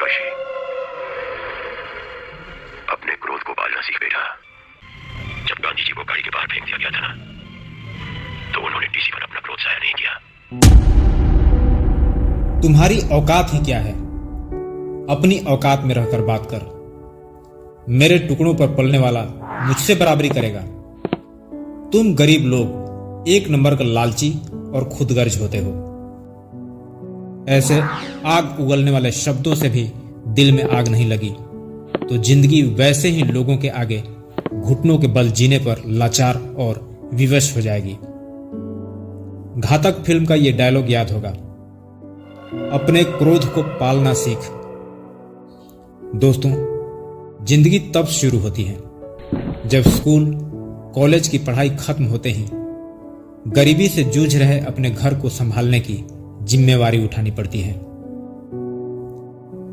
काशी, अपने क्रोध को पालना सीख बेटा। जब गांधी जी को गाड़ी के बाहर फेंक दिया गया था ना, तो उन्होंने टीसी पर अपना क्रोध जाहिर नहीं किया। तुम्हारी औकात ही क्या है? अपनी औकात में रहकर बात कर। मेरे टुकड़ों पर पलने वाला मुझसे बराबरी करेगा। तुम गरीब लोग एक नंबर का लालची और खुदगर्ज होते हो। ऐसे आग उगलने वाले शब्दों से भी दिल में आग नहीं लगी तो जिंदगी वैसे ही लोगों के आगे घुटनों के बल जीने पर लाचार और विवश हो जाएगी। घातक फिल्म का यह डायलॉग याद होगा, अपने क्रोध को पालना सीख। दोस्तों, जिंदगी तब शुरू होती है जब स्कूल कॉलेज की पढ़ाई खत्म होते ही गरीबी से जूझ रहे अपने घर को संभालने की जिम्मेवारी उठानी पड़ती है।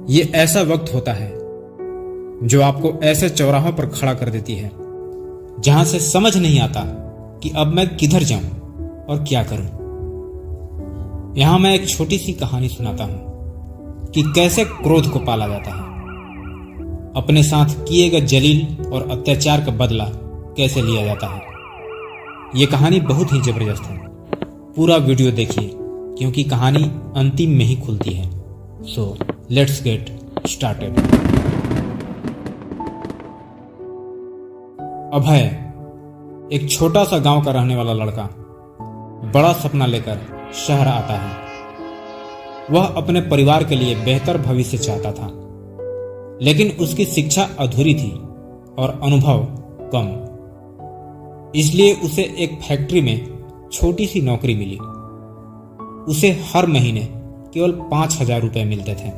यह ऐसा वक्त होता है जो आपको ऐसे चौराहों पर खड़ा कर देती है जहां से समझ नहीं आता कि अब मैं किधर जाऊं और क्या करूं। यहां मैं एक छोटी सी कहानी सुनाता हूं कि कैसे क्रोध को पाला जाता है, अपने साथ किए गए जलील और अत्याचार का बदला कैसे लिया जाता है। यह कहानी बहुत ही जबरदस्त है। पूरा वीडियो देखिए क्योंकि कहानी अंतिम में ही खुलती है। So let's get started. Abhay एक छोटा सा गांव का रहने वाला लड़का बड़ा सपना लेकर शहर आता है। वह अपने परिवार के लिए बेहतर भविष्य चाहता था, लेकिन उसकी शिक्षा अधूरी थी और अनुभव कम। इसलिए उसे एक फैक्ट्री में छोटी सी नौकरी मिली। उसे हर महीने केवल 5,000 रुपए मिलते थे।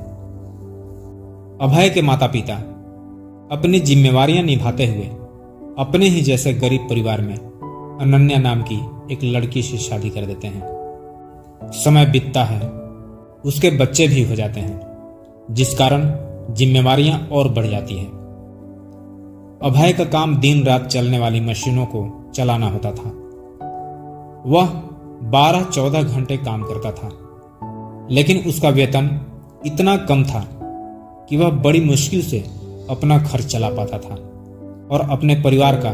अभय के माता पिता अपनी जिम्मेवारियां निभाते हुए अपने ही जैसे गरीब परिवार में अनन्या नाम की एक लड़की से शादी कर देते हैं। समय बीतता है, उसके बच्चे भी हो जाते हैं, जिस कारण जिम्मेवारियां और बढ़ जाती हैं। अभय का काम दिन रात चलने वाली मशीनों को चलाना होता था। वह 12-14 घंटे काम करता था, लेकिन उसका वेतन इतना कम था कि वह बड़ी मुश्किल से अपना खर्च चला पाता था और अपने परिवार का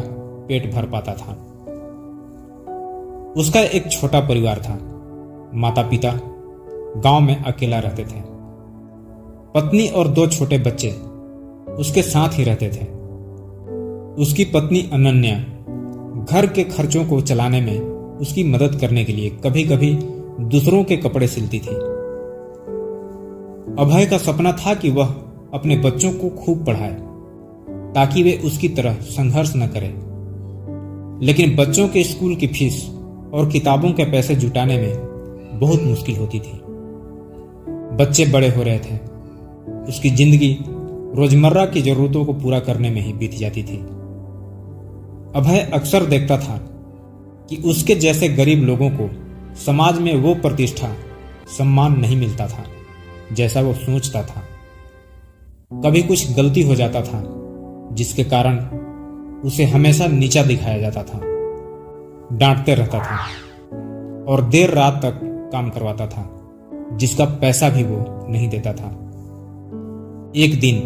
पेट भर पाता था। उसका एक छोटा परिवार था। माता पिता गांव में अकेला रहते थे। पत्नी और 2 छोटे बच्चे उसके साथ ही रहते थे। उसकी पत्नी अनन्या घर के खर्चों को चलाने में उसकी मदद करने के लिए कभी कभी दूसरों के कपड़े सिलती थी। अभय का सपना था कि वह अपने बच्चों को खूब पढ़ाए ताकि वे उसकी तरह संघर्ष न करें, लेकिन बच्चों के स्कूल की फीस और किताबों के पैसे जुटाने में बहुत मुश्किल होती थी। बच्चे बड़े हो रहे थे। उसकी जिंदगी रोजमर्रा की जरूरतों को पूरा करने में ही बीत जाती थी। अभय अक्सर देखता था कि उसके जैसे गरीब लोगों को समाज में वो प्रतिष्ठा, सम्मान नहीं मिलता था जैसा वो सोचता था। कभी कुछ गलती हो जाता था जिसके कारण उसे हमेशा नीचा दिखाया जाता था, डांटते रहता था और देर रात तक काम करवाता था, जिसका पैसा भी वो नहीं देता था। एक दिन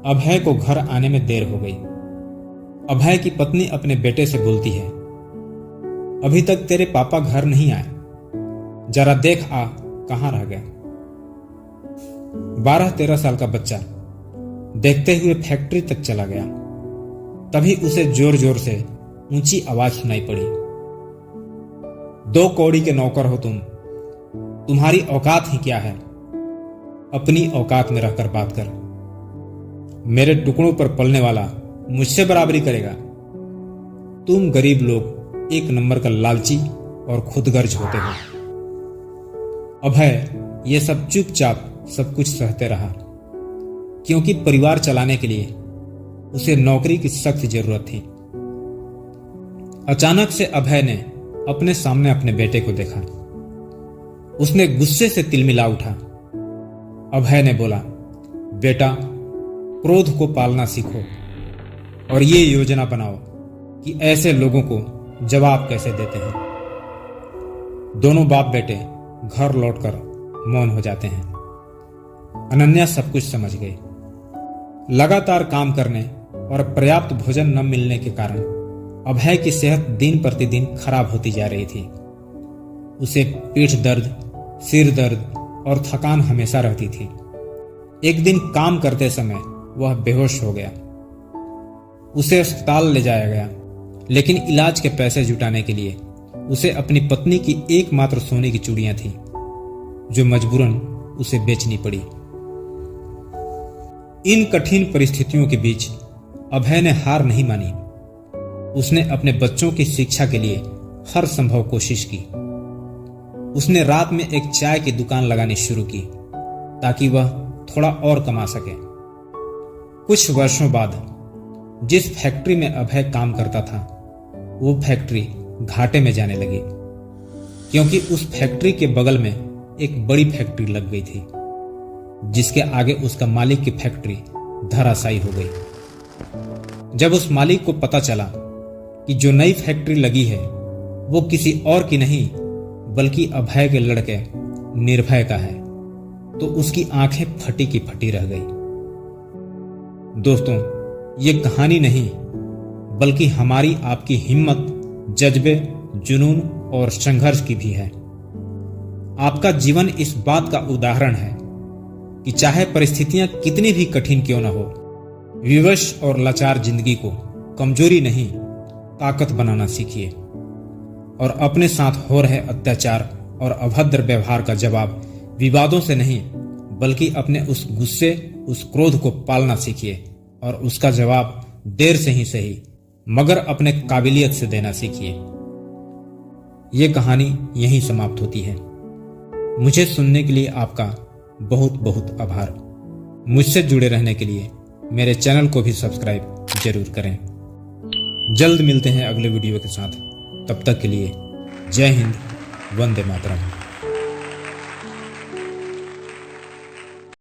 अभय को घर आने में देर हो गई। अभय की पत्नी अपने बेटे से बोलती है, अभी तक तेरे पापा घर नहीं आए, जरा देख आ कहां रह गए। 12-13 साल का बच्चा देखते हुए फैक्ट्री तक चला गया। तभी उसे जोर जोर से ऊंची आवाज सुनाई पड़ी, 2 कौड़ी के नौकर हो तुम, तुम्हारी औकात ही क्या है? अपनी औकात में रहकर बात कर। मेरे टुकड़ों पर पलने वाला मुझसे बराबरी करेगा। तुम गरीब लोग एक नंबर का लालची और खुदगर्ज होते हो। अभय ये सब चुपचाप सब कुछ सहते रहा, क्योंकि परिवार चलाने के लिए उसे नौकरी की सख्त जरूरत थी। अचानक से अभय ने अपने सामने अपने बेटे को देखा। उसने गुस्से से तिलमिला उठा। अभय ने बोला, बेटा, क्रोध को पालना सीखो और ये योजना बनाओ कि ऐसे लोगों को जवाब कैसे देते हैं। दोनों बाप बेटे घर लौटकर मौन हो जाते हैं। अनन्या सब कुछ समझ गई। लगातार काम करने और पर्याप्त भोजन न मिलने के कारण अभय की सेहत दिन प्रतिदिन खराब होती जा रही थी। उसे पीठ दर्द, सिर दर्द और थकान हमेशा रहती थी। एक दिन काम करते समय वह बेहोश हो गया। उसे अस्पताल ले जाया गया, लेकिन इलाज के पैसे जुटाने के लिए उसे अपनी पत्नी की एकमात्र सोने की चूड़ियां थीं, जो मजबूरन उसे बेचनी पड़ी। इन कठिन परिस्थितियों के बीच अभय ने हार नहीं मानी। उसने अपने बच्चों की शिक्षा के लिए हर संभव कोशिश की। उसने रात में एक चाय की दुकान लगानी शुरू की ताकि वह थोड़ा और कमा सके। कुछ वर्षों बाद जिस फैक्ट्री में अभय काम करता था, वो फैक्ट्री घाटे में जाने लगी, क्योंकि उस फैक्ट्री के बगल में एक बड़ी फैक्ट्री लग गई थी, जिसके आगे उसका मालिक की फैक्ट्री धराशायी हो गई। जब उस मालिक को पता चला कि जो नई फैक्ट्री लगी है वो किसी और की नहीं बल्कि अभय के लड़के निर्भय का है, तो उसकी आंखें फटी की फटी रह गई। दोस्तों, ये कहानी नहीं बल्कि हमारी आपकी हिम्मत, जज्बे, जुनून और संघर्ष की भी है। आपका जीवन इस बात का उदाहरण है कि चाहे परिस्थितियां कितनी भी कठिन क्यों न हो, विवश और लाचार जिंदगी को कमजोरी नहीं ताकत बनाना सीखिए और अपने साथ हो रहे अत्याचार और अभद्र व्यवहार का जवाब विवादों से नहीं बल्कि अपने उस गुस्से, उस क्रोध को पालना सीखिए और उसका जवाब देर से ही सही मगर अपने काबिलियत से देना सीखिए। ये कहानी यहीं समाप्त होती है। मुझे सुनने के लिए आपका बहुत बहुत आभार। मुझसे जुड़े रहने के लिए मेरे चैनल को भी सब्सक्राइब जरूर करें। जल्द मिलते हैं अगले वीडियो के साथ। तब तक के लिए जय हिंद, वंदे मातरम।